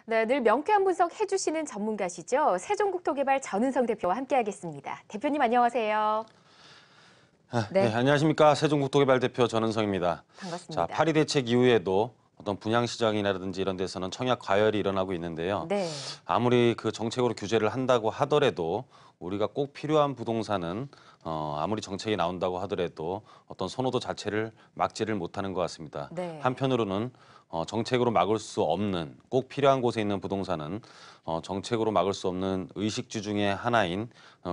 네, 늘 명쾌한 분석 해주시는 전문가시죠. 세종국토개발 전은성 대표와 함께하겠습니다. 대표님 안녕하세요. 네, 네, 안녕하십니까. 세종국토개발 대표 전은성입니다. 자, 반갑습니다. 파리 대책 이후에도 어떤 분양시장이라든지 이런 데서는 청약 과열이 일어나고 있는데요. 네, 아무리 그 정책으로 규제를 한다고 하더라도 우리가 꼭 필요한 부동산은 아무리 정책이 나온다고 하더라도 어떤 선호도 자체를 막지를 못하는 것 같습니다. 네, 한편으로는 정책으로 막을 수 없는 꼭 필요한 곳에 있는 부동산은 정책으로 막을 수 없는 의식주 중에 하나인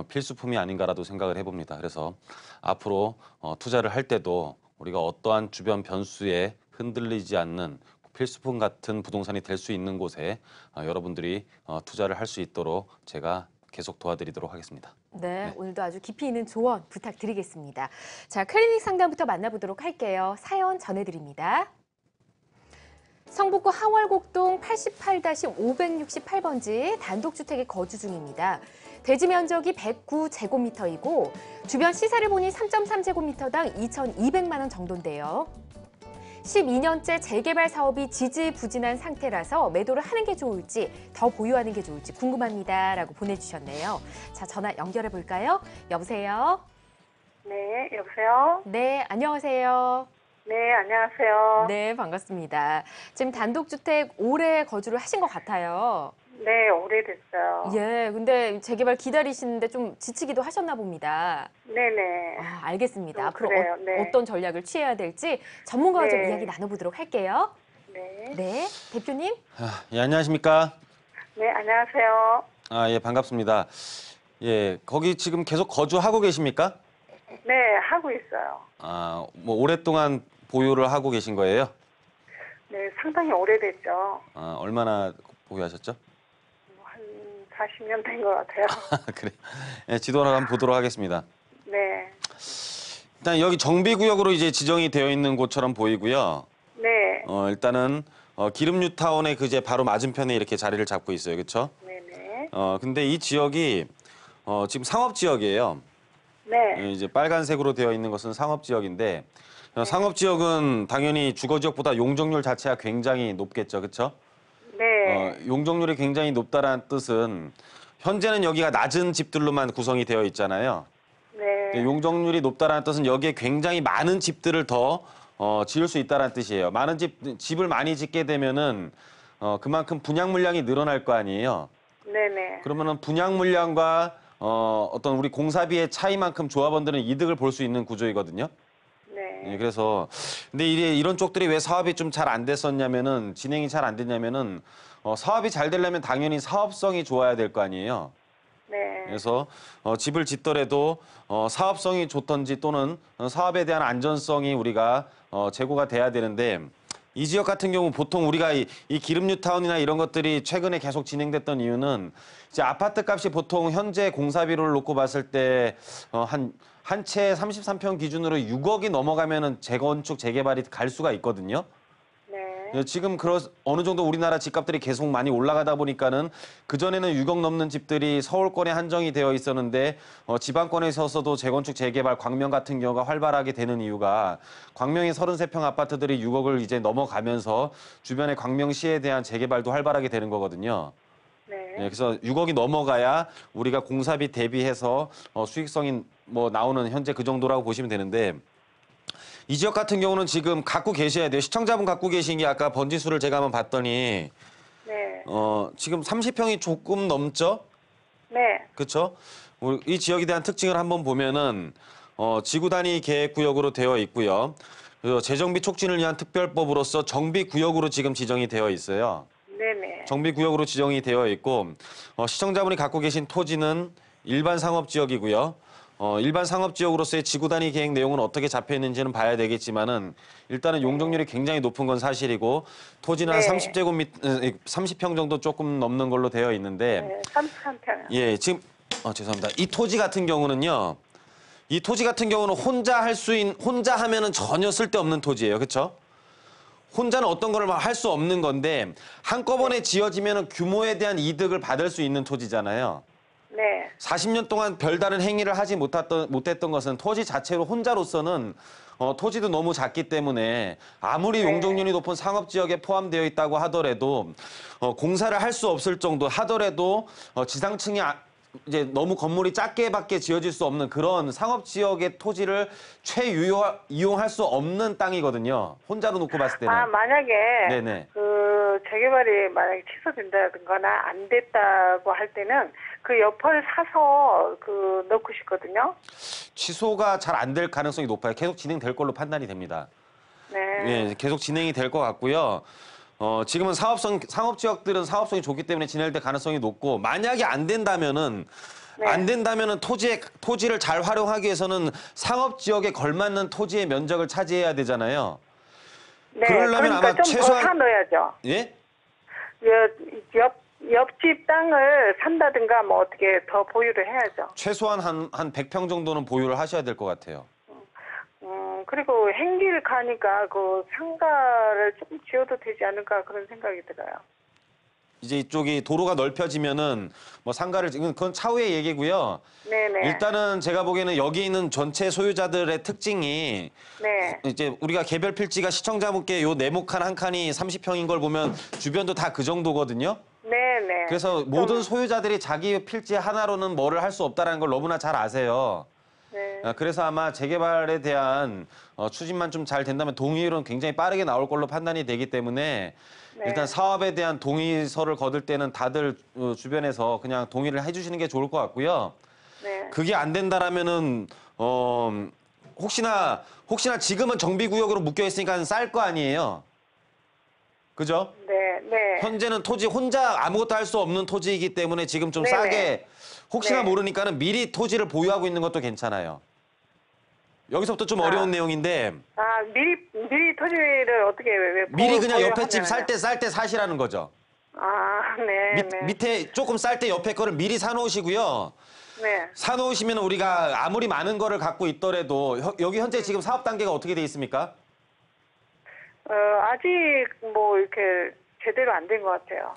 필수품이 아닌가라도 생각을 해봅니다. 그래서 앞으로 투자를 할 때도 우리가 어떠한 주변 변수에 흔들리지 않는 필수품 같은 부동산이 될 수 있는 곳에 여러분들이 투자를 할 수 있도록 제가 계속 도와드리도록 하겠습니다. 네, 네. 오늘도 아주 깊이 있는 조언 부탁드리겠습니다. 자, 클리닉 상담부터 만나보도록 할게요. 사연 전해드립니다. 성북구 하월곡동 88-568번지 단독주택에 거주 중입니다. 대지 면적이 109제곱미터이고 주변 시세를 보니 3.3제곱미터당 2,200만 원 정도인데요. 12년째 재개발 사업이 지지부진한 상태라서 매도를 하는 게 좋을지 더 보유하는 게 좋을지 궁금합니다. 라고 보내주셨네요. 자, 전화 연결해 볼까요? 여보세요? 네, 여보세요? 네, 안녕하세요. 네, 안녕하세요. 네, 반갑습니다. 지금 단독주택 오래 거주를 하신 것 같아요. 네, 오래됐어요. 예, 근데 재개발 기다리시는데 좀 지치기도 하셨나 봅니다. 네네. 아, 알겠습니다. 좀 앞으로 그래요, 네. 어떤 전략을 취해야 될지 전문가와 좀 네. 이야기 나눠보도록 할게요. 네. 네, 대표님. 예, 안녕하십니까. 네, 안녕하세요. 예, 반갑습니다. 예, 거기 지금 계속 거주하고 계십니까? 네, 하고 있어요. 뭐 오랫동안 보유를 하고 계신 거예요? 네, 상당히 오래됐죠. 얼마나 보유하셨죠? 한 40년 된 것 같아요. 그래. 예, 지도를 한번 보도록 하겠습니다. 네. 일단 여기 정비구역으로 이제 지정이 되어 있는 곳처럼 보이고요. 네. 일단은 기름뉴타운의 그제 바로 맞은편에 이렇게 자리를 잡고 있어요. 그렇죠? 네네. 근데 이 지역이 지금 상업 지역이에요. 네. 이제 빨간색으로 되어 있는 것은 상업 지역인데 상업 지역은 당연히 주거 지역보다 용적률 자체가 굉장히 높겠죠. 그렇죠? 네. 용적률이 굉장히 높다라는 뜻은 현재는 여기가 낮은 집들로만 구성이 되어 있잖아요. 네. 용적률이 높다라는 뜻은 여기에 굉장히 많은 집들을 더 지을 수 있다는 뜻이에요. 많은 집을 많이 짓게 되면은 그만큼 분양 물량이 늘어날 거 아니에요. 네네. 그러면은 분양 물량과 어떤 우리 공사비의 차이만큼 조합원들은 이득을 볼 수 있는 구조이거든요. 네. 예, 그래서 근데 이런 쪽들이 왜 사업이 좀 잘 안 됐었냐면은 진행이 잘 안 됐냐면은 사업이 잘 되려면 당연히 사업성이 좋아야 될 거 아니에요. 네. 그래서 집을 짓더라도 사업성이 좋던지 또는 사업에 대한 안전성이 우리가 제고가 돼야 되는데 이 지역 같은 경우 보통 우리가 이 기름뉴타운이나 이런 것들이 최근에 계속 진행됐던 이유는 이제 아파트 값이 보통 현재 공사비를 놓고 봤을 때 한 채 33평 기준으로 6억이 넘어가면은 재건축 재개발이 갈 수가 있거든요. 네. 지금 어느 정도 우리나라 집값들이 계속 많이 올라가다 보니까는 그전에는 6억 넘는 집들이 서울권에 한정이 되어 있었는데 지방권에 있어서도 재건축 재개발 광명 같은 경우가 활발하게 되는 이유가 광명의 33평 아파트들이 6억을 이제 넘어가면서 주변의 광명시에 대한 재개발도 활발하게 되는 거거든요. 네. 그래서 6억이 넘어가야 우리가 공사비 대비해서 수익성이 뭐 나오는 현재 그 정도라고 보시면 되는데 이 지역 같은 경우는 지금 갖고 계셔야 돼요. 시청자분 갖고 계신 게 아까 번지수를 제가 한번 봤더니 네. 지금 30평이 조금 넘죠? 네. 그렇죠? 이 지역에 대한 특징을 한번 보면은 지구 단위 계획 구역으로 되어 있고요. 그리고 재정비 촉진을 위한 특별법으로서 정비 구역으로 지금 지정이 되어 있어요. 네네. 정비 구역으로 지정이 되어 있고 시청자분이 갖고 계신 토지는 일반 상업 지역이고요. 일반 상업 지역으로서의 지구 단위 계획 내용은 어떻게 잡혀 있는지는 봐야 되겠지만은 일단은 용적률이 굉장히 높은 건 사실이고 토지는 한 네. 30평 정도 조금 넘는 걸로 되어 있는데 네. 33평. 예, 지금 죄송합니다. 이 토지 같은 경우는요. 이 토지 같은 경우는 혼자 하면은 전혀 쓸데없는 토지예요. 그렇죠? 혼자는 어떤 거를 할 수 없는 건데 한꺼번에 지어지면은 규모에 대한 이득을 받을 수 있는 토지잖아요. 네. 40년 동안 별다른 행위를 하지 못했던 것은 토지 자체로 혼자로서는 토지도 너무 작기 때문에 아무리 네. 용적률이 높은 상업지역에 포함되어 있다고 하더라도 공사를 할 수 없을 정도 하더라도 지상층이 이제 너무 건물이 작게밖에 지어질 수 없는 그런 상업지역의 토지를 이용할 수 없는 땅이거든요. 혼자로 놓고 봤을 때는. 아, 만약에 네네. 그 재개발이 만약에 취소된다든가나 안 됐다고 할 때는 그 옆을 사서 그 넣고 싶거든요. 취소가 잘 안 될 가능성이 높아요. 계속 진행될 걸로 판단이 됩니다. 네. 예, 계속 진행이 될 것 같고요. 지금은 상업지역들은 사업성이 좋기 때문에 진행될 가능성이 높고, 만약에 안 된다면은, 네. 안 된다면은 토지를 잘 활용하기 위해서는 상업지역에 걸맞는 토지의 면적을 차지해야 되잖아요. 네. 그러려면 그러니까 아마 좀 더 사 넣어야죠. 예? 옆집 땅을 산다든가 뭐 어떻게 더 보유를 해야죠. 최소한 한 100평 정도는 보유를 하셔야 될 것 같아요. 그리고 행길 가니까 그 상가를 조금 지어도 되지 않을까 그런 생각이 들어요. 이제 이쪽이 도로가 넓혀지면은 뭐 상가를 그건 차후의 얘기고요. 네네. 일단은 제가 보기에는 여기 있는 전체 소유자들의 특징이 네. 이제 우리가 개별 필지가 시청자분께 요 네모칸 한 칸이 30평인 걸 보면 주변도 다 그 정도거든요. 네네. 그래서 모든 소유자들이 자기 필지 하나로는 뭐를 할 수 없다는 걸 너무나 잘 아세요. 네. 그래서 아마 재개발에 대한 추진만 좀 잘 된다면 동의율은 굉장히 빠르게 나올 걸로 판단이 되기 때문에 네. 일단 사업에 대한 동의서를 거둘 때는 다들 주변에서 그냥 동의를 해주시는 게 좋을 것 같고요. 네. 그게 안 된다라면은 혹시나 지금은 정비구역으로 묶여 있으니까 쌀 거 아니에요. 그죠? 네. 네. 현재는 토지 혼자 아무것도 할 수 없는 토지이기 때문에 지금 좀 네네. 싸게 혹시나 네. 모르니까는 미리 토지를 보유하고 있는 것도 괜찮아요. 여기서부터 좀 어려운 내용인데 아, 미리 토지를 어떻게 왜 미리 그냥 옆에 보유하면은- 집 살 때 사시라는 거죠. 아, 네. 네. 밑에 조금 쌀 때 옆에 거를 미리 사놓으시고요. 네. 사놓으시면 우리가 아무리 많은 거를 갖고 있더라도 여기 현재 지금 사업 단계가 어떻게 돼 있습니까? 아직 뭐 이렇게 제대로 안 된 것 같아요.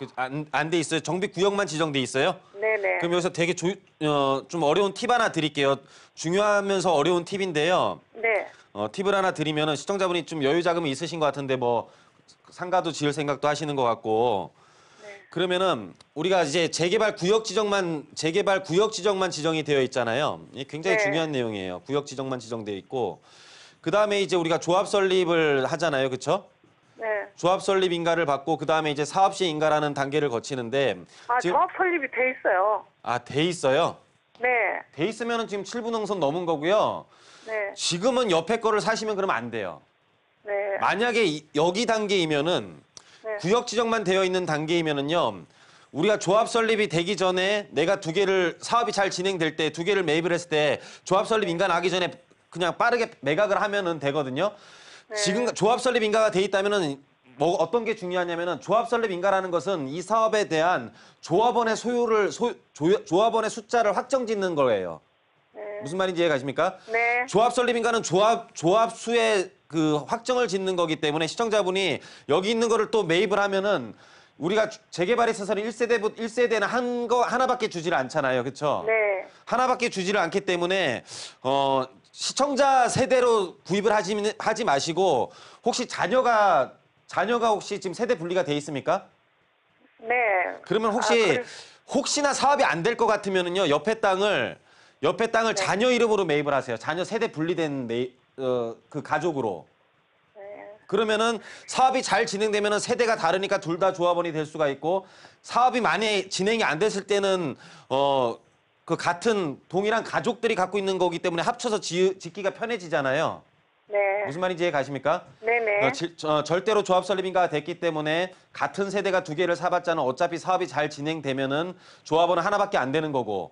안 돼 있어요. 정비 구역만 지정돼 있어요. 네네. 그럼 여기서 되게 좀 어려운 팁 하나 드릴게요. 중요하면서 어려운 팁인데요. 네. 팁을 하나 드리면은 시청자분이 좀 여유 자금이 있으신 것 같은데 뭐 상가도 지을 생각도 하시는 것 같고. 네. 그러면은 우리가 이제 재개발 구역 지정만 지정이 되어 있잖아요. 이게 굉장히 네. 중요한 내용이에요. 구역 지정만 지정되어 있고 그다음에 이제 우리가 조합 설립을 하잖아요. 그렇죠? 네. 조합 설립 인가를 받고 그다음에 이제 사업 시행 인가라는 단계를 거치는데 아, 지금 조합 설립이 돼 있어요. 돼 있어요. 네. 돼 있으면은 지금 7분 능선 넘은 거고요. 네. 지금은 옆에 거를 사시면 그러면 안 돼요. 네. 만약에 여기 단계이면은 네. 구역 지정만 되어 있는 단계이면은요. 우리가 조합 설립이 되기 전에 내가 사업이 잘 진행될 때 두 개를 매입을 했을 때 조합 설립 인가 나기 전에 그냥 빠르게 매각을 하면은 되거든요. 네. 지금 조합 설립 인가가 돼 있다면은 뭐 어떤 게 중요하냐면은 조합 설립 인가라는 것은 이 사업에 대한 조합원의 조합원의 숫자를 확정짓는 거예요. 네. 무슨 말인지 이해가십니까? 네. 조합 설립 인가는 조합 수의 그 확정을 짓는 거기 때문에 시청자분이 여기 있는 거를 또 매입을 하면은 우리가 재개발에 있어서는 1세대는 하나밖에 주지를 않잖아요. 그렇죠? 네. 하나밖에 주지를 않기 때문에 시청자 세대로 구입을 하지 마시고 혹시 자녀가 혹시 지금 세대 분리가 돼 있습니까? 네. 그러면 혹시나 사업이 안 될 것 같으면은요. 옆에 땅을 네. 자녀 이름으로 매입을 하세요. 자녀 세대 분리된 그 가족으로. 네. 그러면은 사업이 잘 진행되면은 세대가 다르니까 둘 다 조합원이 될 수가 있고 사업이 많이 진행이 안 됐을 때는 그 같은 동일한 가족들이 갖고 있는 거기 때문에 합쳐서 짓기가 편해지잖아요. 네. 무슨 말인지 이해 가십니까? 네네. 절대로 조합 설립 인가가 됐기 때문에 같은 세대가 두 개를 사봤자는 어차피 사업이 잘 진행되면은 조합원은 하나밖에 안 되는 거고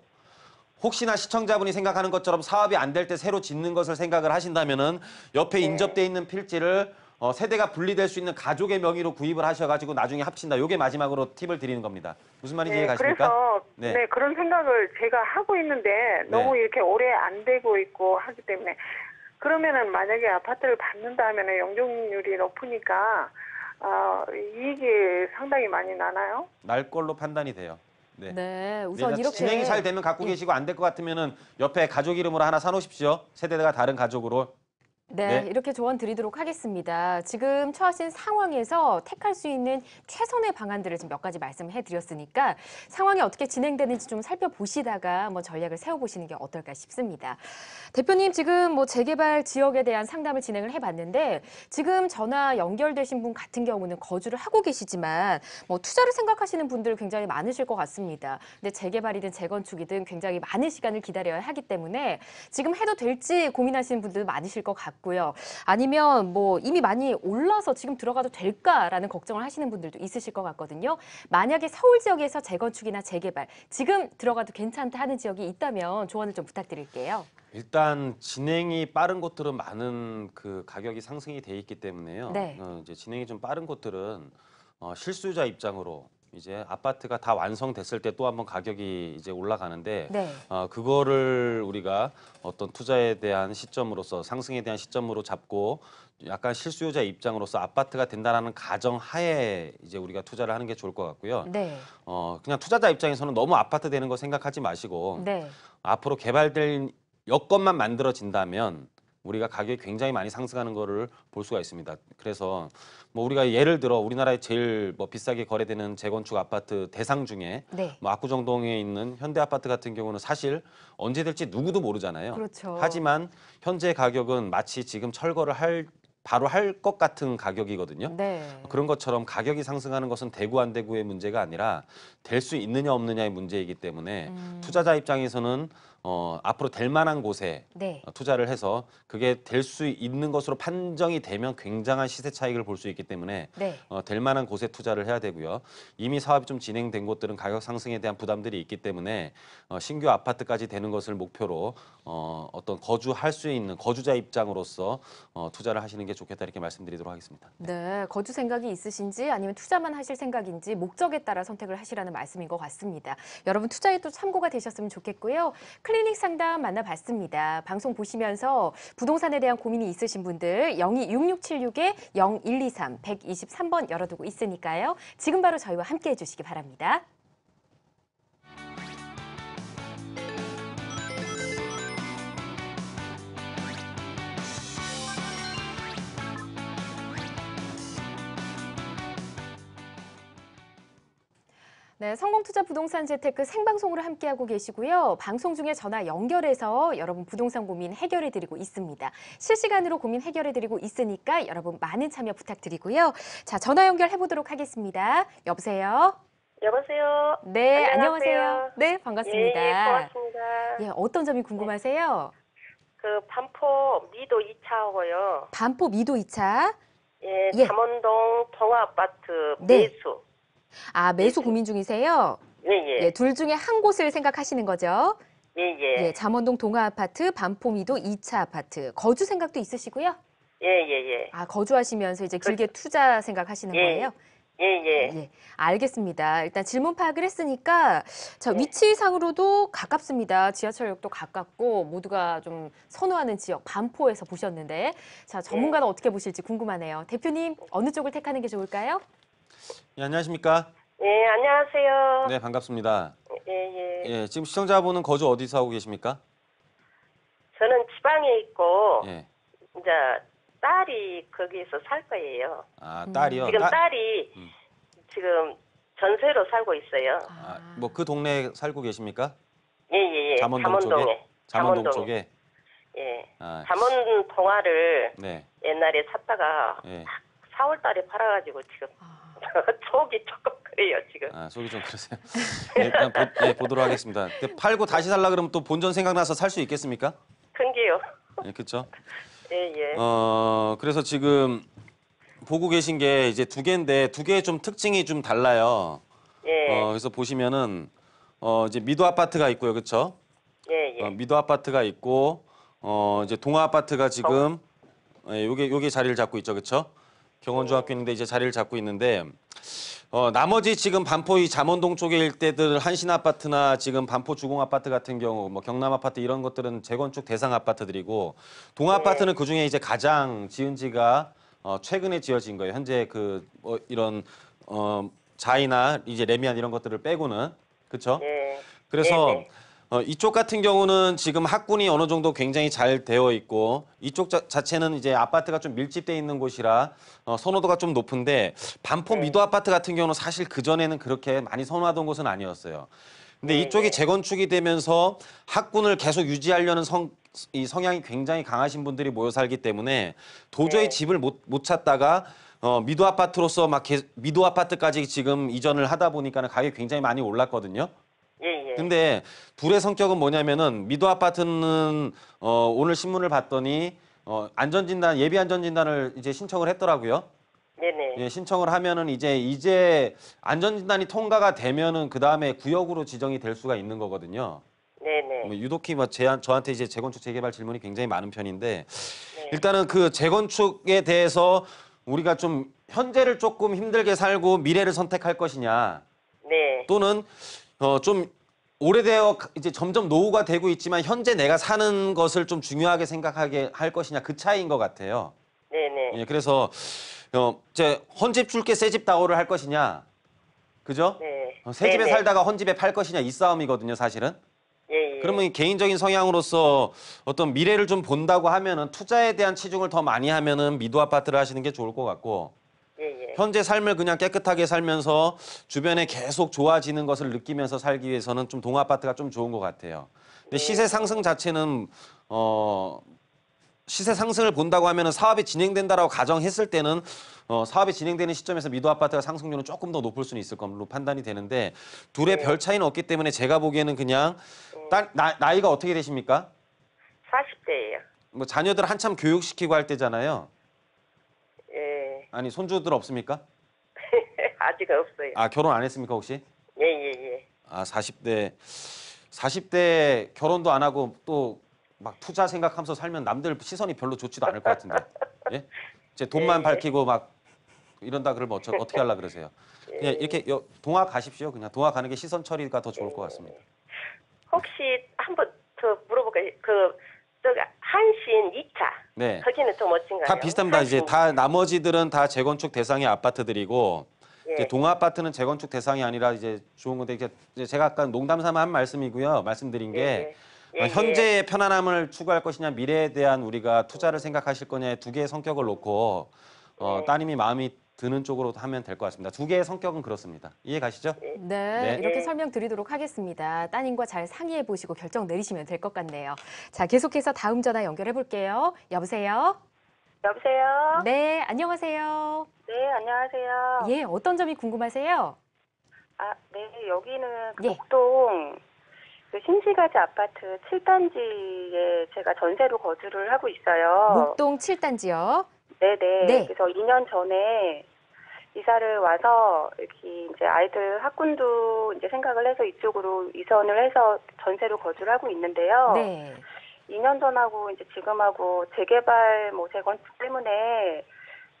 혹시나 시청자분이 생각하는 것처럼 사업이 안 될 때 새로 짓는 것을 생각을 하신다면은 옆에 인접돼 있는 필지를 세대가 분리될 수 있는 가족의 명의로 구입을 하셔가지고 나중에 합친다. 요게 마지막으로 팁을 드리는 겁니다. 무슨 말인지 이해 가십니까? 그래서 네. 그런 생각을 제가 하고 있는데 너무 이렇게 오래 안 되고 있고 하기 때문에 그러면은 만약에 아파트를 받는다 하면은 용적률이 높으니까 이익이 상당히 많이 나나요? 날 걸로 판단이 돼요. 네. 네, 우선 그래서 이렇게 진행이 잘 되면 갖고 계시고 안 될 것 같으면은 옆에 가족 이름으로 하나 사놓으십시오. 세대가 다른 가족으로. 네, 네. 이렇게 조언 드리도록 하겠습니다. 지금 처하신 상황에서 택할 수 있는 최선의 방안들을 지금 몇 가지 말씀해 드렸으니까 상황이 어떻게 진행되는지 좀 살펴보시다가 한번 전략을 세워보시는 게 어떨까 싶습니다. 대표님, 지금 뭐 재개발 지역에 대한 상담을 진행을 해봤는데 지금 전화 연결되신 분 같은 경우는 거주를 하고 계시지만 뭐 투자를 생각하시는 분들 굉장히 많으실 것 같습니다. 근데 재개발이든 재건축이든 굉장히 많은 시간을 기다려야 하기 때문에 지금 해도 될지 고민하시는 분들 많으실 것 같고요. 아니면 뭐 이미 많이 올라서 지금 들어가도 될까라는 걱정을 하시는 분들도 있으실 것 같거든요. 만약에 서울 지역에서 재건축이나 재개발 지금 들어가도 괜찮다 하는 지역이 있다면 조언을 좀 부탁드릴게요. 일단 진행이 빠른 곳들은 많은 그 가격이 상승이 돼 있기 때문에요. 네. 이제 진행이 좀 빠른 곳들은 실수요자 입장으로 이제 아파트가 다 완성됐을 때 또 한번 가격이 이제 올라가는데 네. 그거를 우리가 어떤 투자에 대한 시점으로서 상승에 대한 시점으로 잡고 약간 실수요자 입장으로서 아파트가 된다라는 가정 하에 이제 우리가 투자를 하는 게 좋을 것 같고요. 네. 그냥 투자자 입장에서는 너무 아파트 되는 거 생각하지 마시고 네. 앞으로 개발될 여건만 만들어진다면 우리가 가격이 굉장히 많이 상승하는 거를 볼 수가 있습니다. 그래서 뭐 우리가 예를 들어 우리나라에 제일 뭐 비싸게 거래되는 재건축 아파트 대상 중에 네. 뭐 압구정동에 있는 현대 아파트 같은 경우는 사실 언제 될지 누구도 모르잖아요. 그렇죠. 하지만 현재 가격은 마치 지금 철거를 바로 할 것 같은 가격이거든요. 네. 그런 것처럼 가격이 상승하는 것은 되고 안 되고의 문제가 아니라 될 수 있느냐 없느냐의 문제이기 때문에 투자자 입장에서는 앞으로 될 만한 곳에 네. 투자를 해서 그게 될 수 있는 것으로 판정이 되면 굉장한 시세 차익을 볼 수 있기 때문에 네. 될 만한 곳에 투자를 해야 되고요. 이미 사업이 좀 진행된 곳들은 가격 상승에 대한 부담들이 있기 때문에 신규 아파트까지 되는 것을 목표로 어떤 거주할 수 있는 거주자 입장으로서 투자를 하시는 게 좋겠다 이렇게 말씀드리도록 하겠습니다. 네, 거주 생각이 있으신지 아니면 투자만 하실 생각인지 목적에 따라 선택을 하시라는 말씀인 것 같습니다. 여러분 투자에 또 참고가 되셨으면 좋겠고요. 클리닉 상담 만나봤습니다. 방송 보시면서 부동산에 대한 고민이 있으신 분들 026676-0123 123번 열어두고 있으니까요. 지금 바로 저희와 함께 해주시기 바랍니다. 네, 성공투자 부동산 재테크 생방송으로 함께하고 계시고요. 방송 중에 전화 연결해서 여러분 부동산 고민 해결해드리고 있습니다. 실시간으로 고민 해결해드리고 있으니까 여러분 많은 참여 부탁드리고요. 자, 전화 연결해보도록 하겠습니다. 여보세요? 여보세요. 네, 안녕하세요. 안녕하세요. 네, 반갑습니다. 예, 고맙습니다. 예, 어떤 점이 궁금하세요? 그 반포 미도 2차하고요. 반포 미도 2차. 예, 예. 잠원동 동아아파트 네. 매수. 아, 매수 고민 중이세요? 예, 예. 예, 둘 중에 한 곳을 생각하시는 거죠? 예, 예. 예, 잠원동 동아아파트, 반포미도 2차 아파트. 거주 생각도 있으시고요? 예, 예, 예. 아, 거주하시면서 이제 길게 투자 생각하시는 예. 거예요? 예, 예. 예, 알겠습니다. 일단 질문 파악을 했으니까 자, 네. 위치상으로도 가깝습니다. 지하철역도 가깝고 모두가 좀 선호하는 지역 반포에서 보셨는데 자, 전문가는 어떻게 보실지 궁금하네요. 대표님, 어느 쪽을 택하는 게 좋을까요? 예, 안녕하십니까? 예, 안녕하세요. 네, 반갑습니다. 예, 예. 예, 지금 시청자분은 거주 어디서 하고 계십니까? 저는 지방에 있고 예. 이제 딸이 거기에서 살 거예요. 아, 딸이요. 지금 딸이 지금 전세로 살고 있어요. 뭐 그 동네에 살고 계십니까? 예, 예, 예. 잠원동 쪽에? 잠원동 쪽에? 예. 아, 잠원 동화를 네. 옛날에 샀다가 예. 4월 달에 팔아가지고 지금 속이 조금 그래요 지금. 아, 속이 좀 그러세요. 예, 일단 보도록 하겠습니다. 근데 팔고 다시 살라 그러면 또 본전 생각나서 살 수 있겠습니까? 큰 게요. 예, 그렇죠. 예, 예. 그래서 지금 보고 계신 게 이제 두 개인데 두 개의 좀 특징이 좀 달라요. 예. 그래서 보시면은 이제 미도 아파트가 있고요, 그렇죠? 예, 예. 미도 아파트가 있고 이제 동아 아파트가 지금 요게 자리를 잡고 있죠, 그렇죠? 경원중학교 있는데 이제 자리를 잡고 있는데 나머지 지금 반포 이 잠원동 쪽의 일대들 한신 아파트나 지금 반포 주공 아파트 같은 경우 뭐 경남 아파트 이런 것들은 재건축 대상 아파트들이고 동아 아파트는 그 중에 이제 가장 지은 지가 최근에 지어진 거예요. 현재 그 이런 자이나 이제 레미안 이런 것들을 빼고는 그렇죠? 예. 그래서 네, 이쪽 같은 경우는 지금 학군이 어느 정도 굉장히 잘 되어 있고 이쪽 자체는 이제 아파트가 좀 밀집돼 있는 곳이라 선호도가 좀 높은데 반포 미도 아파트 같은 경우는 사실 그전에는 그렇게 많이 선호하던 곳은 아니었어요. 근데 네, 이쪽이 네. 재건축이 되면서 학군을 계속 유지하려는 이 성향이 굉장히 강하신 분들이 모여 살기 때문에 도저히 네. 집을 못 찾다가 미도 아파트로서 미도 아파트까지 지금 이전을 하다 보니까는 가격이 굉장히 많이 올랐거든요. 예, 예. 근데 둘의 성격은 뭐냐면은 미도 아파트는 오늘 신문을 봤더니 안전진단 예비 안전진단을 이제 신청을 했더라고요. 네네. 예, 신청을 하면은 이제 안전진단이 통과가 되면은 그 다음에 구역으로 지정이 될 수가 있는 거거든요. 네네. 유독히 저한테 이제 재건축 재개발 질문이 굉장히 많은 편인데 네. 일단은 그 재건축에 대해서 우리가 좀 현재를 조금 힘들게 살고 미래를 선택할 것이냐 네. 또는 좀 오래되어 이제 점점 노후가 되고 있지만 현재 내가 사는 것을 좀 중요하게 생각하게 할 것이냐 그 차이인 것 같아요. 네네. 예, 그래서 이제 헌집 줄게 새 집 다오를 할 것이냐, 그죠? 네. 새 집에 네네. 살다가 헌집에 팔 것이냐 이 싸움이거든요, 사실은. 예, 예. 그러면 개인적인 성향으로서 어떤 미래를 좀 본다고 하면은 투자에 대한 치중을 더 많이 하면은 미도 아파트를 하시는 게 좋을 것 같고. 예, 예. 현재 삶을 그냥 깨끗하게 살면서 주변에 계속 좋아지는 것을 느끼면서 살기 위해서는 좀 동아파트가 좀 좋은 것 같아요. 근데 시세 상승 자체는 시세 상승을 본다고 하면은 사업이 진행된다라고 가정했을 때는 사업이 진행되는 시점에서 미도 아파트가 상승률은 조금 더 높을 수는 있을 걸로 판단이 되는데 둘의 별 차이는 없기 때문에 제가 보기에는 그냥 나이가 어떻게 되십니까? 40대예요. 뭐 자녀들 한참 교육시키고 할 때잖아요. 예. 아니 손주들 없습니까? 아직 없어요. 아 결혼 안 했습니까 혹시? 예, 예, 예. 아 40대 결혼도 안 하고 또 막 투자 생각하면서 살면 남들 시선이 별로 좋지도 않을 것 같은데. 예? 제 돈만 예. 밝히고 막 이런다 그러면 어떻게 하려 그러세요? 그냥 이렇게 동화 가십시오. 그냥 동화 가는 게 시선 처리가 더 좋을 것 같습니다. 혹시 한번 더 물어볼까요? 저기 한신 2차. 네. 거기는 더 멋진가요? 다 비슷합니다. 이제 한신. 다 나머지들은 다 재건축 대상의 아파트들이고 예. 이제 동아 아파트는 재건축 대상이 아니라 이제 좋은 건데 이제 제가 아까 농담 삼아 한 말씀이고요. 말씀드린 게 예, 예. 현재의 편안함을 추구할 것이냐 미래에 대한 우리가 투자를 생각하실 거냐의 두 개의 성격을 놓고 따님이 마음이 드는 쪽으로 하면 될 것 같습니다. 두 개의 성격은 그렇습니다. 이해 가시죠? 네, 네. 이렇게 네. 설명드리도록 하겠습니다. 따님과 잘 상의해 보시고 결정 내리시면 될 것 같네요. 자, 계속해서 다음 전화 연결해 볼게요. 여보세요? 여보세요? 네, 안녕하세요. 네, 안녕하세요. 예, 어떤 점이 궁금하세요? 아, 네, 여기는 예. 목동 그 신시가지 아파트 7단지에 제가 전세로 거주를 하고 있어요. 목동 7단지요. 네네. 네. 그래서 2년 전에 이사를 와서 이렇게 이제 아이들 학군도 이제 생각을 해서 이쪽으로 이전을 해서 전세로 거주를 하고 있는데요. 네. 2년 전하고 이제 지금하고 재개발 뭐 재건축 때문에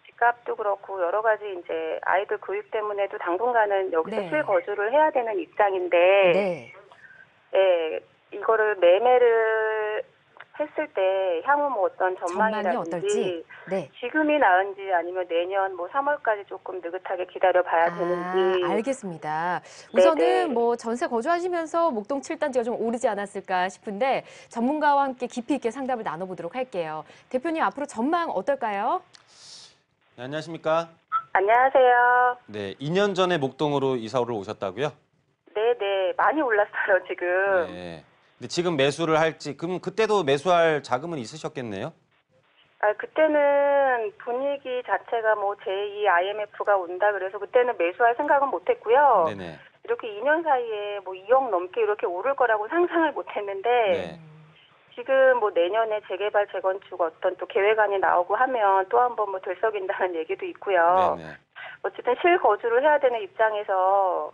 집값도 그렇고 여러 가지 이제 아이들 교육 때문에도 당분간은 여기서 네. 실거주를 해야 되는 입장인데 네. 예, 이거를 매매를 했을 때 향후 뭐 어떤 전망이 전망이라든지 어떨지. 네. 지금이 나은지 아니면 내년 뭐 3월까지 조금 느긋하게 기다려 봐야 되는지. 알겠습니다. 우선은 네네. 뭐 전세 거주하시면서 목동 7단지가 좀 오르지 않았을까 싶은데 전문가와 함께 깊이 있게 상담을 나눠보도록 할게요. 대표님 앞으로 전망 어떨까요? 네, 안녕하십니까? 안녕하세요. 네, 2년 전에 목동으로 이사를 오셨다고요? 네네, 많이 올랐어요 지금. 네. 근데 지금 매수를 할지 그럼 그때도 매수할 자금은 있으셨겠네요? 아, 그때는 분위기 자체가 뭐 제2 IMF가 온다 그래서 그때는 매수할 생각은 못했고요. 네네. 이렇게 2년 사이에 뭐 2억 넘게 이렇게 오를 거라고 상상을 못했는데 네. 지금 뭐 내년에 재개발 재건축 어떤 또 계획안이 나오고 하면 또 한 번 뭐 들썩인다는 얘기도 있고요. 네네. 어쨌든 실거주를 해야 되는 입장에서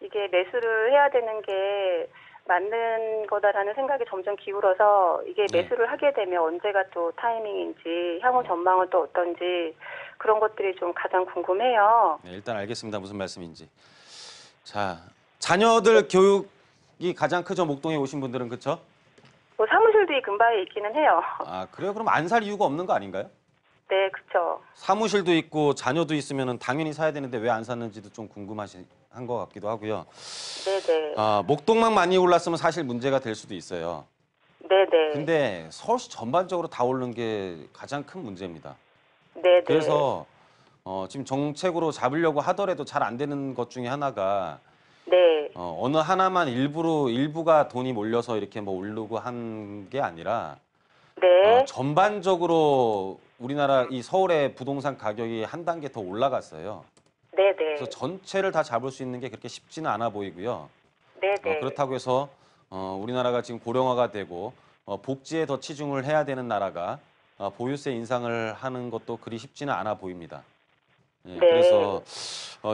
이게 매수를 해야 되는 게 맞는 거다라는 생각이 점점 기울어서 이게 네. 매수를 하게 되면 언제가 또 타이밍인지 향후 전망은 또 어떤지 그런 것들이 좀 가장 궁금해요. 네, 일단 알겠습니다. 무슨 말씀인지. 자, 자녀들 교육이 가장 크죠. 목동에 오신 분들은 그렇죠? 뭐 사무실도 이 근방에 있기는 해요. 아, 그래요? 그럼 안 살 이유가 없는 거 아닌가요? 네, 그쵸. 사무실도 있고 자녀도 있으면 당연히 사야 되는데 왜 안 샀는지도 좀 궁금한 것 같기도 하고요. 네네. 목돈만 많이 올랐으면 사실 문제가 될 수도 있어요. 네네. 근데 서울시 전반적으로 다 오른 게 가장 큰 문제입니다. 네네. 그래서 지금 정책으로 잡으려고 하더라도 잘 안 되는 것 중에 하나가 네. 어느 하나만 일부가 돈이 몰려서 이렇게 뭐 오르고 한 게 아니라 네. 전반적으로 우리나라 이 서울의 부동산 가격이 한 단계 더 올라갔어요. 네네. 그래서 전체를 다 잡을 수 있는 게 그렇게 쉽지는 않아 보이고요. 네네. 그렇다고 해서 우리나라가 지금 고령화가 되고 복지에 더 치중을 해야 되는 나라가 보유세 인상을 하는 것도 그리 쉽지는 않아 보입니다. 예, 네. 그래서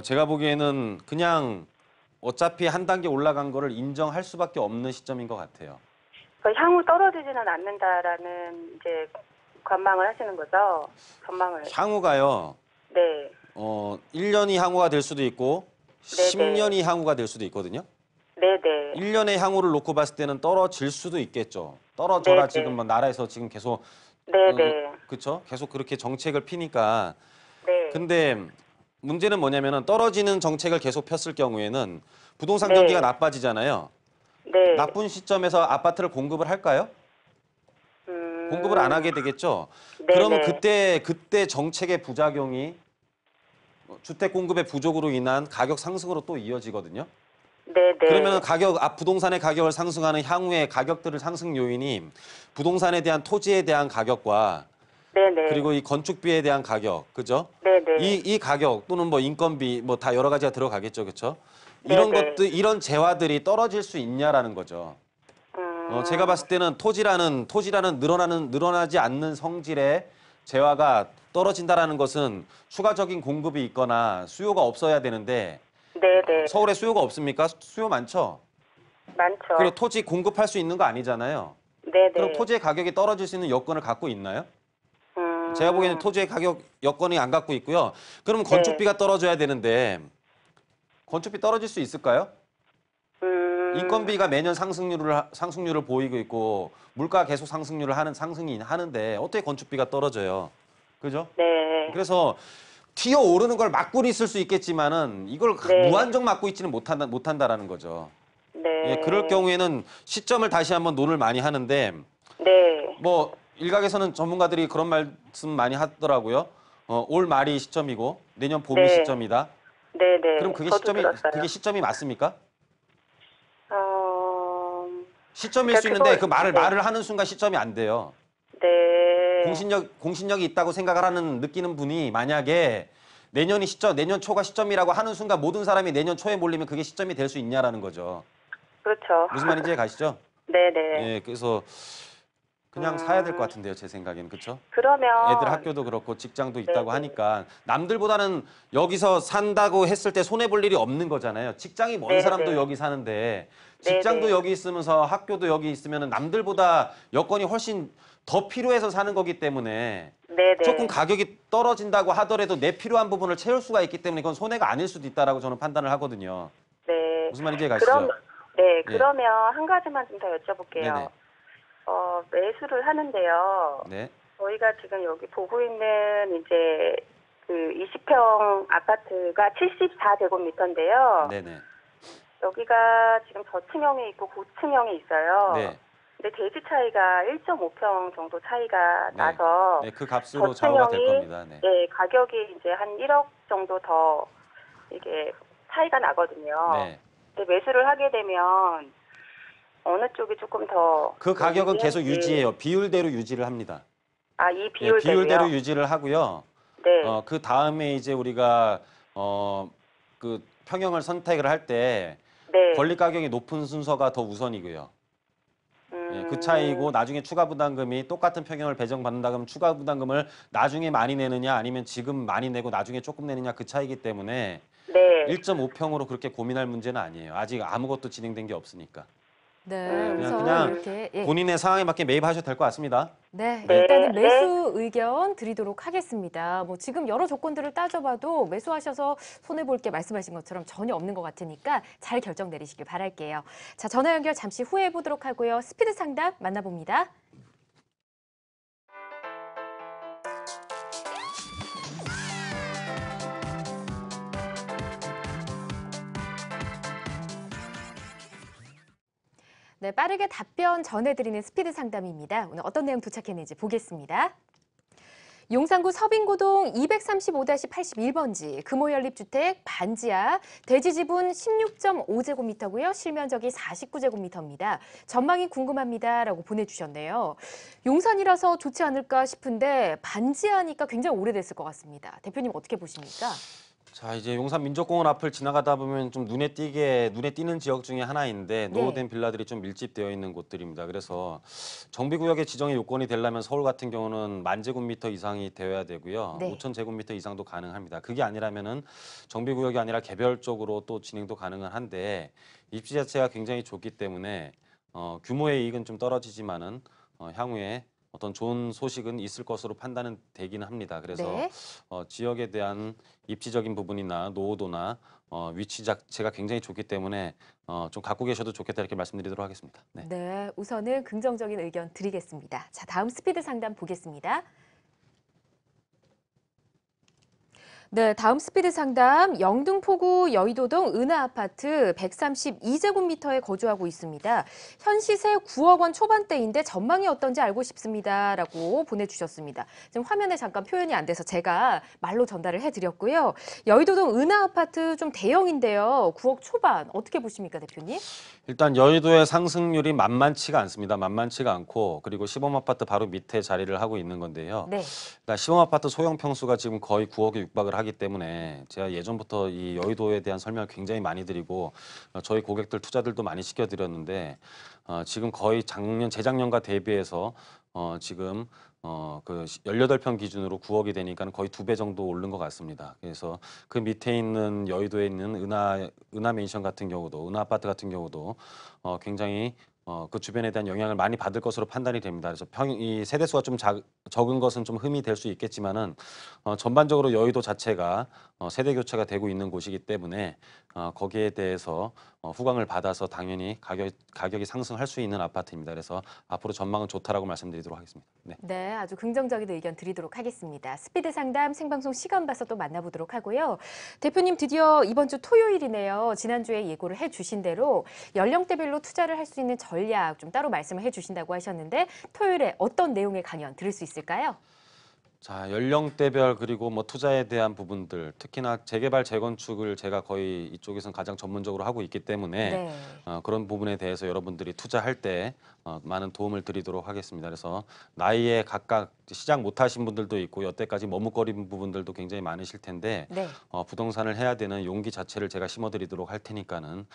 제가 보기에는 그냥 어차피 한 단계 올라간 거를 인정할 수밖에 없는 시점인 것 같아요. 향후 떨어지지는 않는다라는 이제 관망을 하시는 거죠? 전망을. 향후가요. 네. 1년이 향후가 될 수도 있고 네네. 10년이 향후가 될 수도 있거든요. 네네. 1년의 향후를 놓고 봤을 때는 떨어질 수도 있겠죠. 떨어져라 네네. 지금 뭐 나라에서 지금 계속 네네. 그렇죠? 계속 그렇게 정책을 피니까. 네. 근데 문제는 뭐냐면은 떨어지는 정책을 계속 폈을 경우에는 부동산 네. 경기가 나빠지잖아요. 네. 나쁜 시점에서 아파트를 공급을 할까요? 공급을 안 하게 되겠죠. 그러면 네네. 그때 정책의 부작용이 주택 공급의 부족으로 인한 가격 상승으로 또 이어지거든요. 네네. 그러면 부동산의 가격을 상승하는 향후의 가격들을 상승 요인이 부동산에 대한 토지에 대한 가격과 네네. 그리고 이 건축비에 대한 가격, 그죠? 네네. 이 가격 또는 뭐 인건비 뭐 다 여러 가지가 들어가겠죠, 그렇죠? 이런 네네. 것들, 이런 재화들이 떨어질 수 있냐라는 거죠. 제가 봤을 때는 토지라는 늘어나지 않는 성질의 재화가 떨어진다라는 것은 추가적인 공급이 있거나 수요가 없어야 되는데 네네. 서울에 수요가 없습니까? 수요 많죠. 많죠. 그리고 토지 공급할 수 있는 거 아니잖아요. 네네. 그럼 토지의 가격이 떨어질 수 있는 여건을 갖고 있나요? 음. 제가 보기에는 토지의 가격 여건이 안 갖고 있고요. 그럼 네. 건축비가 떨어져야 되는데 건축비 떨어질 수 있을까요? 인건비가 매년 상승률을 보이고 있고 물가 계속 상승이 하는데 어떻게 건축비가 떨어져요? 그죠? 네. 그래서 튀어 오르는 걸 막고 있을 수 있겠지만은 이걸 네. 무한정 막고 있지는 못한다라는 거죠. 네. 예, 그럴 경우에는 시점을 다시 한번 논을 많이 하는데 네. 뭐 일각에서는 전문가들이 그런 말씀 많이 하더라고요. 올 말이 시점이고 내년 봄이 네. 시점이다. 네네. 그럼 저도 들었어요. 그게 시점이 맞습니까? 어. 시점일 그러니까 수 있는데 그걸 그 말을 네. 말을 하는 순간 시점이 안 돼요. 네. 공신력이 있다고 생각을 느끼는 분이 만약에 내년 초가 시점이라고 하는 순간 모든 사람이 내년 초에 몰리면 그게 시점이 될 수 있냐라는 거죠. 그렇죠. 무슨 말인지 가시죠? 네네. 예, 그래서 그냥 사야 될 것 같은데요, 제 생각에는. 그렇죠? 그러면 애들 학교도 그렇고 직장도 있다고 네네. 하니까 남들보다는 여기서 산다고 했을 때 손해 볼 일이 없는 거잖아요. 직장이 먼 네네. 사람도 여기 사는데 직장도 네네. 여기 있으면서 학교도 여기 있으면 남들보다 여건이 훨씬 더 필요해서 사는 거기 때문에 네네. 조금 가격이 떨어진다고 하더라도 내 필요한 부분을 채울 수가 있기 때문에 그건 손해가 아닐 수도 있다라고 저는 판단을 하거든요. 네. 무슨 말인지 가시죠? 네. 예. 그러면 한 가지만 좀 더 여쭤볼게요. 네네. 매수를 하는데요. 네. 저희가 지금 여기 보고 있는 이제 그 20평 아파트가 74제곱미터인데요. 네네. 여기가 지금 저층형이 있고 고층형이 있어요. 네. 근데 대지 차이가 1.5평 정도 차이가 네. 나서 네, 그 값으로 좌우가 될 겁니다. 네. 네, 가격이 이제 한 1억 정도 더 이게 차이가 나거든요. 네. 근데 매수를 하게 되면 어느 쪽이 조금 더 그 가격은 계속 유리한지. 유지해요. 비율대로 유지를 합니다. 아, 이 예, 비율대로요? 비율대로 유지를 하고요. 네. 그 다음에 이제 우리가 그 평형을 선택을 할 때 네. 권리 가격이 높은 순서가 더 우선이고요. 예, 그 차이고 나중에 추가 부담금이 똑같은 평형을 배정받는다 그러면 추가 부담금을 나중에 많이 내느냐 아니면 지금 많이 내고 나중에 조금 내느냐 그 차이기 때문에 네. 1.5평으로 그렇게 고민할 문제는 아니에요. 아직 아무것도 진행된 게 없으니까. 네, 우선 그냥 이렇게 예. 본인의 상황에 맞게 매입하셔도 될 것 같습니다. 네, 네. 일단은 네. 매수 의견 드리도록 하겠습니다. 뭐 지금 여러 조건들을 따져봐도 매수하셔서 손해 볼 게 말씀하신 것처럼 전혀 없는 것 같으니까 잘 결정 내리시길 바랄게요. 자, 전화 연결 잠시 후에 해보도록 하고요. 스피드 상담 만나봅니다. 네, 빠르게 답변 전해드리는 스피드 상담입니다. 오늘 어떤 내용 도착했는지 보겠습니다. 용산구 서빙고동 235-81번지 금호연립주택 반지하 대지 지분 16.5제곱미터고요. 실면적이 49제곱미터입니다. 전망이 궁금합니다라고 보내주셨네요. 용산이라서 좋지 않을까 싶은데 반지하니까 굉장히 오래됐을 것 같습니다. 대표님 어떻게 보십니까? 자, 이제 용산 민족공원 앞을 지나가다 보면 좀 눈에 띄는 지역 중에 하나인데 네. 노후된 빌라들이 좀 밀집되어 있는 곳들입니다. 그래서 정비구역의 지정의 요건이 되려면 서울 같은 경우는 10,000제곱미터 이상이 되어야 되고요. 네. 5,000제곱미터 이상도 가능합니다. 그게 아니라면은 정비구역이 아니라 개별적으로 또 진행도 가능은 한데 입지 자체가 굉장히 좁기 때문에 규모의 이익은 좀 떨어지지만은 향후에 어떤 좋은 소식은 있을 것으로 판단은 되기는 합니다. 그래서 네. 지역에 대한 입지적인 부분이나 노후도나 위치 자체가 굉장히 좋기 때문에 좀 갖고 계셔도 좋겠다 이렇게 말씀드리도록 하겠습니다. 네. 네, 우선은 긍정적인 의견 드리겠습니다. 자, 다음 스피드 상담 보겠습니다. 네, 다음 스피드 상담 영등포구 여의도동 은하아파트 132제곱미터에 거주하고 있습니다. 현 시세 9억 원 초반대인데 전망이 어떤지 알고 싶습니다라고 보내주셨습니다. 지금 화면에 잠깐 표현이 안 돼서 제가 말로 전달을 해드렸고요. 여의도동 은하아파트 좀 대형인데요. 9억 초반 어떻게 보십니까, 대표님? 일단 여의도의 상승률이 만만치가 않습니다. 만만치가 않고 그리고 시범아파트 바로 밑에 자리를 하고 있는 건데요. 네, 일단 시범아파트 소형 평수가 지금 거의 9억에 육박을 하기 때문에 제가 예전부터 이 여의도에 대한 설명을 굉장히 많이 드리고 저희 고객들 투자들도 많이 시켜드렸는데 지금 거의 재작년과 대비해서 지금 그 18평 기준으로 9억이 되니까 거의 2배 정도 오른 것 같습니다. 그래서 그 밑에 있는 여의도에 있는 은하 맨션 같은 경우도 은하 아파트 같은 경우도 굉장히 그 주변에 대한 영향을 많이 받을 것으로 판단이 됩니다. 그래서 이 세대수가 좀 적은 것은 좀 흠이 될 수 있겠지만은 전반적으로 여의도 자체가 세대 교체가 되고 있는 곳이기 때문에 거기에 대해서 후광을 받아서 당연히 가격이 상승할 수 있는 아파트입니다. 그래서 앞으로 전망은 좋다라고 말씀드리도록 하겠습니다. 네. 네, 아주 긍정적인 의견 드리도록 하겠습니다. 스피드 상담 생방송 시간 봐서 또 만나보도록 하고요. 대표님 드디어 이번 주 토요일이네요. 지난주에 예고를 해주신 대로 연령대별로 투자를 할 수 있는 전략 좀 따로 말씀을 해주신다고 하셨는데 토요일에 어떤 내용의 강연 들을 수 있을까요? 자, 연령대별 그리고 뭐 투자에 대한 부분들, 특히나 재개발, 재건축을 제가 거의 이쪽에서는 가장 전문적으로 하고 있기 때문에 네. 그런 부분에 대해서 여러분들이 투자할 때 많은 도움을 드리도록 하겠습니다. 그래서 나이에 각각 시작 못하신 분들도 있고 여태까지 머뭇거린 부분들도 굉장히 많으실 텐데 네. 부동산을 해야 되는 용기 자체를 제가 심어드리도록 할 테니까는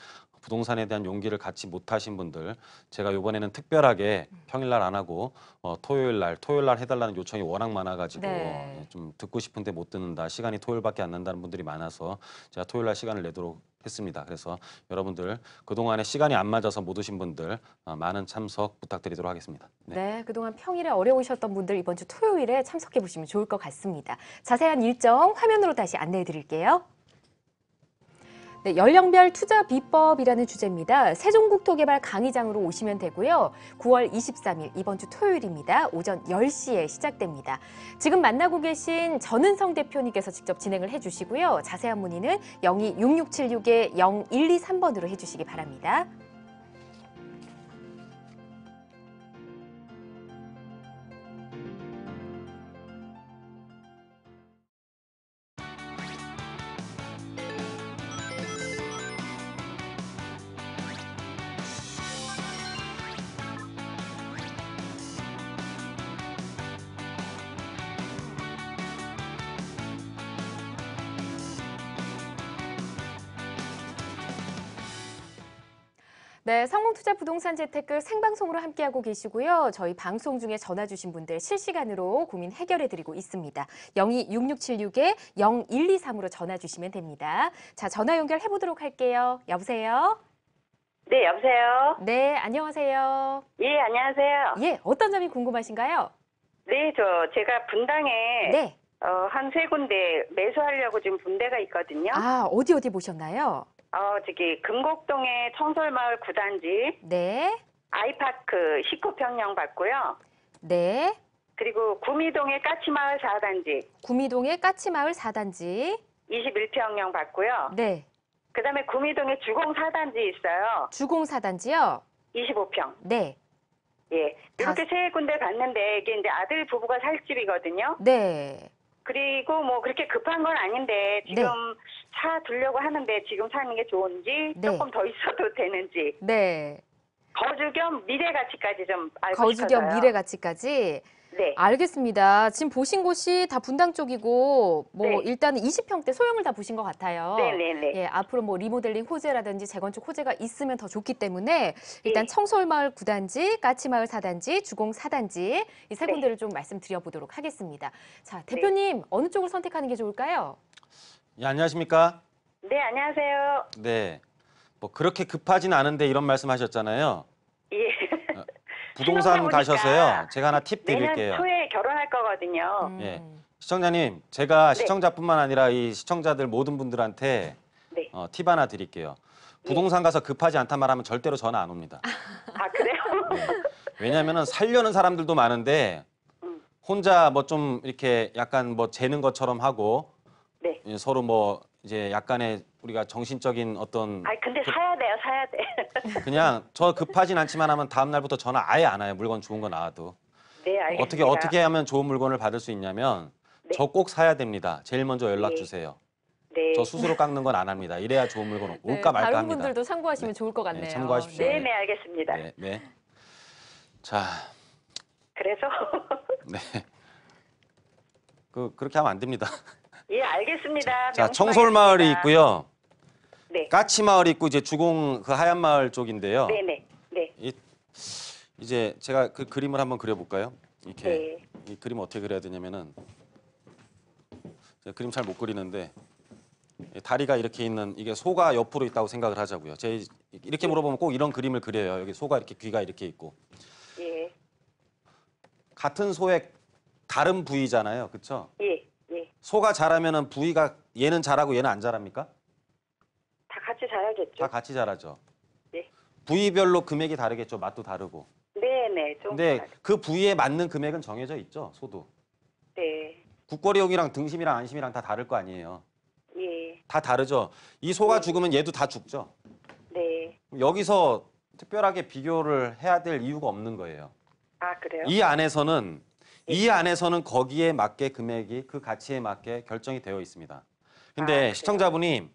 부동산에 대한 용기를 갖지 못하신 분들 제가 이번에는 특별하게 평일날 안 하고 토요일 날 해달라는 요청이 워낙 많아가지고 네. 좀 듣고 싶은데 못 듣는다, 시간이 토요일밖에 안 난다는 분들이 많아서 제가 토요일 날 시간을 내도록 했습니다. 그래서 여러분들 그동안에 시간이 안 맞아서 못 오신 분들 많은 참석 부탁드리도록 하겠습니다. 네. 네, 그동안 평일에 어려우셨던 분들 이번 주 토요일에 참석해 보시면 좋을 것 같습니다. 자세한 일정 화면으로 다시 안내해 드릴게요. 네, 연령별 투자 비법이라는 주제입니다. 세종국토개발 강의장으로 오시면 되고요. 9월 23일 이번 주 토요일입니다. 오전 10시에 시작됩니다. 지금 만나고 계신 전은성 대표님께서 직접 진행을 해주시고요. 자세한 문의는 026676-0123번으로 해주시기 바랍니다. 네, 성공투자 부동산 재테크 생방송으로 함께하고 계시고요. 저희 방송 중에 전화 주신 분들 실시간으로 고민 해결해드리고 있습니다. 0266-0123으로 전화 주시면 됩니다. 자, 전화 연결해보도록 할게요. 여보세요? 네, 여보세요? 네, 안녕하세요. 예, 안녕하세요. 예, 어떤 점이 궁금하신가요? 네, 제가 분당에 네. 한 3군데 매수하려고 지금 분대가 있거든요. 아, 어디 보셨나요? 저기 금곡동의 청솔마을 9단지, 네. 아이파크 19평형 받고요. 네. 그리고 구미동의 까치마을 4단지, 구미동의 까치마을 4단지. 21평형 받고요. 네. 그다음에 구미동에 주공 4단지 있어요. 주공 4단지요? 25평. 네. 예. 이렇게 세 군데 갔는데 이게 이제 아들 부부가 살 집이거든요. 네. 그리고 뭐 그렇게 급한 건 아닌데 지금 차 두려고 하는데 지금 사는 게 좋은지 네. 조금 더 있어도 되는지 네. 거주 겸 미래 가치까지 좀 알고 거주 싶어서요. 겸 미래 가치까지. 네. 알겠습니다. 지금 보신 곳이 다 분당 쪽이고 뭐 네. 일단은 20평대 소형을 다 보신 것 같아요. 네네네. 예, 앞으로 뭐 리모델링 호재라든지 재건축 호재가 있으면 더 좋기 때문에 일단 네. 청솔마을 9단지, 까치마을 4단지, 주공 4단지 이 세 네. 군데를 좀 말씀드려 보도록 하겠습니다. 자, 대표님 어느 쪽을 선택하는 게 좋을까요? 예, 안녕하십니까? 네, 안녕하세요. 네. 뭐 그렇게 급하진 않은데 이런 말씀하셨잖아요. 예. 부동산 신혼가 가셔서요. 보니까 제가 하나 팁 내년 드릴게요. 초에 결혼할 거거든요. 예. 시청자님, 제가 네. 시청자뿐만 아니라 이 시청자들 모든 분들한테 네. 팁 하나 드릴게요. 부동산 가서 급하지 않단 말하면 절대로 전화 안 옵니다. 아, 그래요? 네. 왜냐하면 살려는 사람들도 많은데 혼자 뭐 좀 이렇게 약간 뭐 재는 것처럼 하고 네. 예, 서로 뭐 이제 약간의 우리가 정신적인 어떤 아, 근데 사야 돼요, 사야 돼. 그냥 저 급하진 않지만 하면 다음 날부터 전화 아예 안 와요. 물건 좋은 거 나와도. 네, 알겠습니다. 어떻게 하면 좋은 물건을 받을 수 있냐면 네. 저 꼭 사야 됩니다. 제일 먼저 연락 네. 주세요. 네. 저 스스로 깎는 건 안 합니다. 이래야 좋은 물건 올까 네, 말까 다른 합니다. 분들도 참고하시면 네. 좋을 것 같네요. 네, 참고하십시오. 네, 네, 알겠습니다. 네, 네. 자, 그래서 네. 그렇게 하면 안 됩니다. 예, 알겠습니다. 자, 명심하겠습니다. 청솔마을이 있고요. 네. 까치마을이 있고 이제 주공 그 하얀 마을 쪽인데요. 네, 네. 네. 이제 제가 그 그림을 한번 그려볼까요? 이렇게 네. 이 그림 어떻게 그려야 되냐면은 제가 그림 잘 못 그리는데 다리가 이렇게 있는 이게 소가 옆으로 있다고 생각을 하자고요. 이렇게 물어보면 꼭 이런 그림을 그려요. 여기 소가 이렇게 귀가 이렇게 있고 예. 같은 소의 다른 부위잖아요, 그렇죠? 예. 예. 소가 자라면은 부위가 얘는 자라고 얘는 안 자랍니까? 다 같이 자야겠죠. 다 같이 자라죠. 네. 부위별로 금액이 다르겠죠. 맛도 다르고. 네, 네. 좀 근데 그 부위에 맞는 금액은 정해져 있죠. 소도. 네. 국거리용이랑 등심이랑 안심이랑 다 다를 거 아니에요. 예. 다 다르죠. 이 소가 죽으면 얘도 다 죽죠. 네. 여기서 특별하게 비교를 해야 될 이유가 없는 거예요. 아, 그래요? 이 안에서는 거기에 맞게 금액이 그 가치에 맞게 결정이 되어 있습니다. 근데 그래요? 시청자분이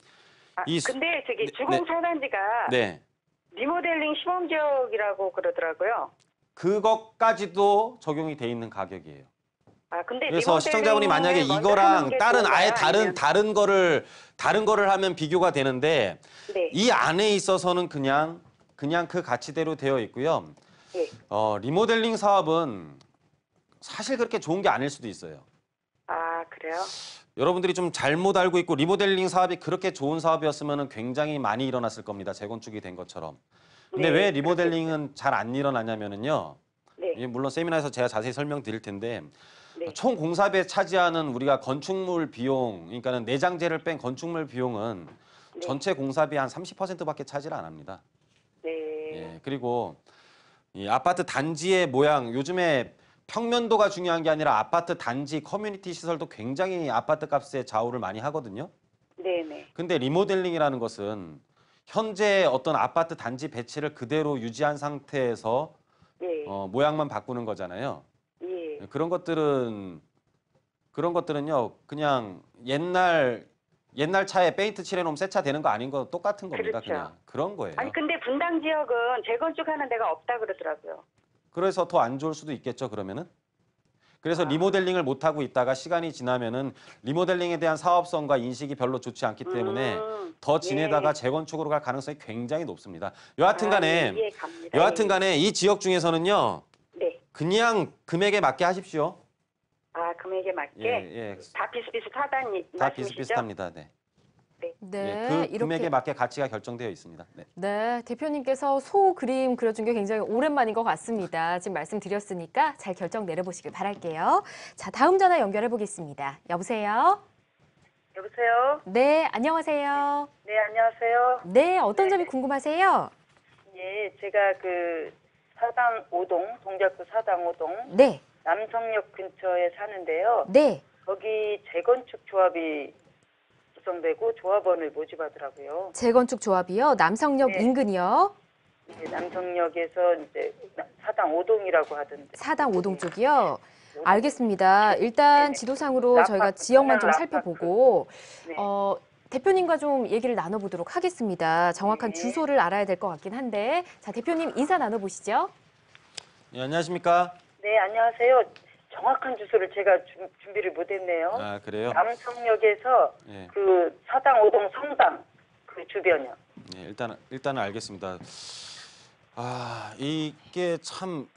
아, 근데 저기 네, 주공 사단지가 네. 리모델링 시범 지역이라고 그러더라고요. 그것까지도 적용이 돼 있는 가격이에요. 아, 근데 그래서 시청자분이 만약에 리모델링을 먼저 이거랑 하는 게 다른 아예 좋은가요? 다른 거를 하면 비교가 되는데 네. 이 안에 있어서는 그냥 그 가치대로 되어 있고요. 예. 리모델링 사업은 사실 그렇게 좋은 게 아닐 수도 있어요. 아, 그래요? 여러분들이 좀 잘못 알고 있고 리모델링 사업이 그렇게 좋은 사업이었으면 굉장히 많이 일어났을 겁니다. 재건축이 된 것처럼. 근데 네, 왜 리모델링은 잘 안 일어나냐면은요. 네. 예, 물론 세미나에서 제가 자세히 설명드릴 텐데 네. 총 공사비에 차지하는 우리가 건축물 비용, 그러니까는 내장재를 뺀 건축물 비용은 네. 전체 공사비 한 30%밖에 차지를 안 합니다. 네. 예, 그리고 이 아파트 단지의 모양, 요즘에 평면도가 중요한 게 아니라 아파트 단지 커뮤니티 시설도 굉장히 아파트 값에 좌우를 많이 하거든요. 네, 네. 근데 리모델링이라는 것은 현재 어떤 아파트 단지 배치를 그대로 유지한 상태에서 예. 모양만 바꾸는 거잖아요. 예. 그런 것들은요, 그냥 옛날 차에 페인트 칠해놓으면 새 차 되는 거 아닌 거 똑같은 겁니다. 그렇죠. 그냥 그런 거예요. 아니, 근데 분당 지역은 재건축하는 데가 없다 그러더라고요. 그래서 더 안 좋을 수도 있겠죠, 그러면은. 그래서 리모델링을 못 하고 있다가 시간이 지나면은 리모델링에 대한 사업성과 인식이 별로 좋지 않기 때문에 더 지내다가 예. 재건축으로 갈 가능성이 굉장히 높습니다. 여하튼간에 이해 갑니다. 여하튼간에 이 지역 중에서는요, 네. 그냥 금액에 맞게 하십시오. 아, 금액에 맞게 예, 다 비슷비슷하다는 다 말씀이시죠? 비슷비슷합니다. 네. 네, 그 이렇게 금액에 맞게 가치가 결정되어 있습니다. 네. 네, 대표님께서 소 그림 그려준 게 굉장히 오랜만인 것 같습니다. 지금 말씀드렸으니까 잘 결정 내려보시길 바랄게요. 자, 다음 전화 연결해 보겠습니다. 여보세요? 여보세요? 네, 안녕하세요. 네, 안녕하세요. 네, 어떤 점이 궁금하세요? 예, 제가 그 사당 5동, 동작구 사당 5동 네, 남성역 근처에 사는데요. 네. 거기 재건축 조합이 구성되고 조합원을 모집하더라고요. 재건축 조합이요. 남성역 네. 인근이요. 네, 남성역에서 이제 사당 5동이라고 하던데. 사당 5동 쪽이요? 알겠습니다. 일단 네네. 지도상으로 저희가 라파트, 지역만 좀 라파트. 살펴보고 네. 대표님과 좀 얘기를 나눠보도록 하겠습니다. 정확한 네. 주소를 알아야 될 것 같긴 한데 자 대표님 인사 나눠보시죠. 예, 안녕하십니까? 네, 안녕하세요. 정확한 주소를 제가 준비를 못했네요. 아, 그래요? 남성역에서 예. 그 사당 5동 성당 그 주변이요. 예, 일단은 알겠습니다. 이게 참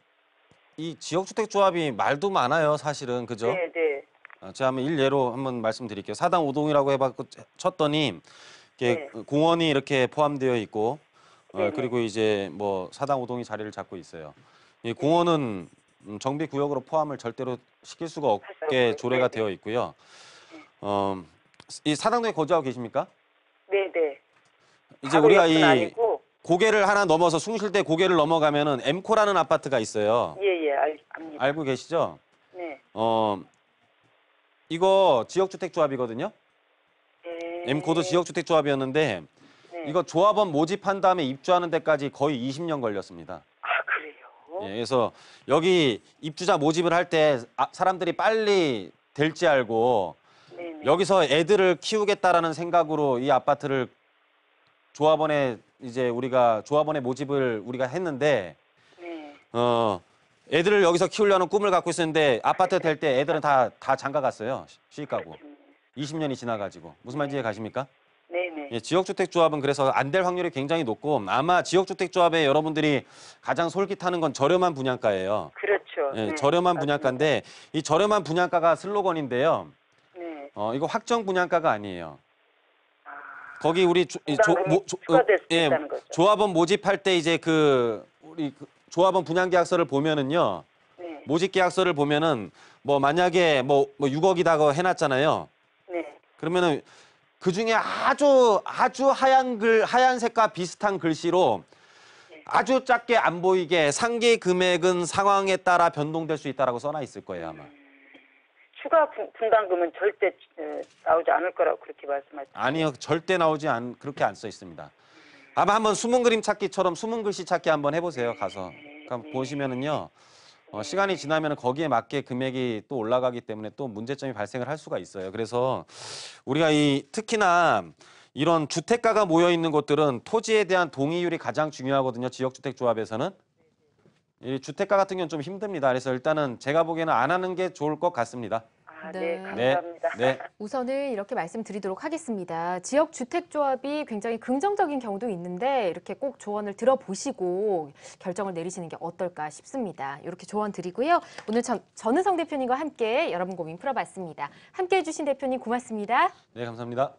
이 지역주택조합이 말도 많아요, 사실은. 그죠? 네, 네. 제가 한번 일례로 한번 말씀드릴게요. 사당 5동이라고 해봤고 쳤더니 이게 네. 공원이 이렇게 포함되어 있고 네네. 그리고 이제 뭐 사당 5동이 자리를 잡고 있어요. 이 공원은 정비구역으로 포함을 절대로 시킬 수가 없게 조례가 네네. 되어 있고요. 이 사당동에 거주하고 계십니까? 네, 네. 이제 우리가 이 아니고, 고개를 하나 넘어서 숭실대 고개를 넘어가면은 엠코라는 아파트가 있어요. 예, 압니다. 알고 계시죠? 네. 이거 지역주택조합이거든요. 네. 엠코도 지역주택조합이었는데 네. 이거 조합원 모집한 다음에 입주하는 데까지 거의 20년 걸렸습니다. 아, 그래요? 예, 그래서 여기 입주자 모집을 할 때 사람들이 빨리 될지 알고 네네. 여기서 애들을 키우겠다라는 생각으로 이 아파트를 조합원의 모집을 우리가 했는데 네. 애들을 여기서 키우려는 꿈을 갖고 있었는데 아파트 될 때 애들은 다 장가 갔어요. 시집 가고. 20년이 지나가지고. 무슨 말인지 이해 가십니까? 네네. 예, 지역주택조합은 그래서 안 될 확률이 굉장히 높고 아마 지역주택조합에 여러분들이 가장 솔깃하는 건 저렴한 분양가예요. 그렇죠. 예, 네. 저렴한 맞습니다. 분양가인데 이 저렴한 분양가가 슬로건인데요. 네. 이거 확정 분양가가 아니에요. 아, 거기 우리 추가될 수 있다는 거죠. 조합원 모집할 때 이제 우리 조합원 분양계약서를 보면은요. 네. 모집계약서를 보면은 뭐 만약에 뭐 6억이다고 해놨잖아요. 네. 그러면은 그 중에 아주 하얀색과 비슷한 글씨로 아주 작게 안 보이게 상계 금액은 상황에 따라 변동될 수 있다라고 써놔 있을 거예요 아마. 추가 분담금은 절대 나오지 않을 거라고 그렇게 말씀하셨죠. 아니요, 절대 그렇게 안 써 있습니다. 아마 한번 숨은 그림 찾기처럼 숨은 글씨 찾기 한번 해보세요 가서. 그럼 보시면은요. 시간이 지나면 거기에 맞게 금액이 또 올라가기 때문에 또 문제점이 발생을 할 수가 있어요. 그래서 우리가 특히나 이런 주택가가 모여 있는 곳들은 토지에 대한 동의율이 가장 중요하거든요. 지역주택조합에서는. 이 주택가 같은 경우는 좀 힘듭니다. 그래서 일단은 제가 보기에는 안 하는 게 좋을 것 같습니다. 아, 네. 네. 감사합니다. 네. 우선은 이렇게 말씀드리도록 하겠습니다. 지역주택조합이 굉장히 긍정적인 경우도 있는데 이렇게 꼭 조언을 들어보시고 결정을 내리시는 게 어떨까 싶습니다. 이렇게 조언 드리고요. 오늘 전은성 대표님과 함께 여러분 고민 풀어봤습니다. 함께해 주신 대표님 고맙습니다. 네, 감사합니다.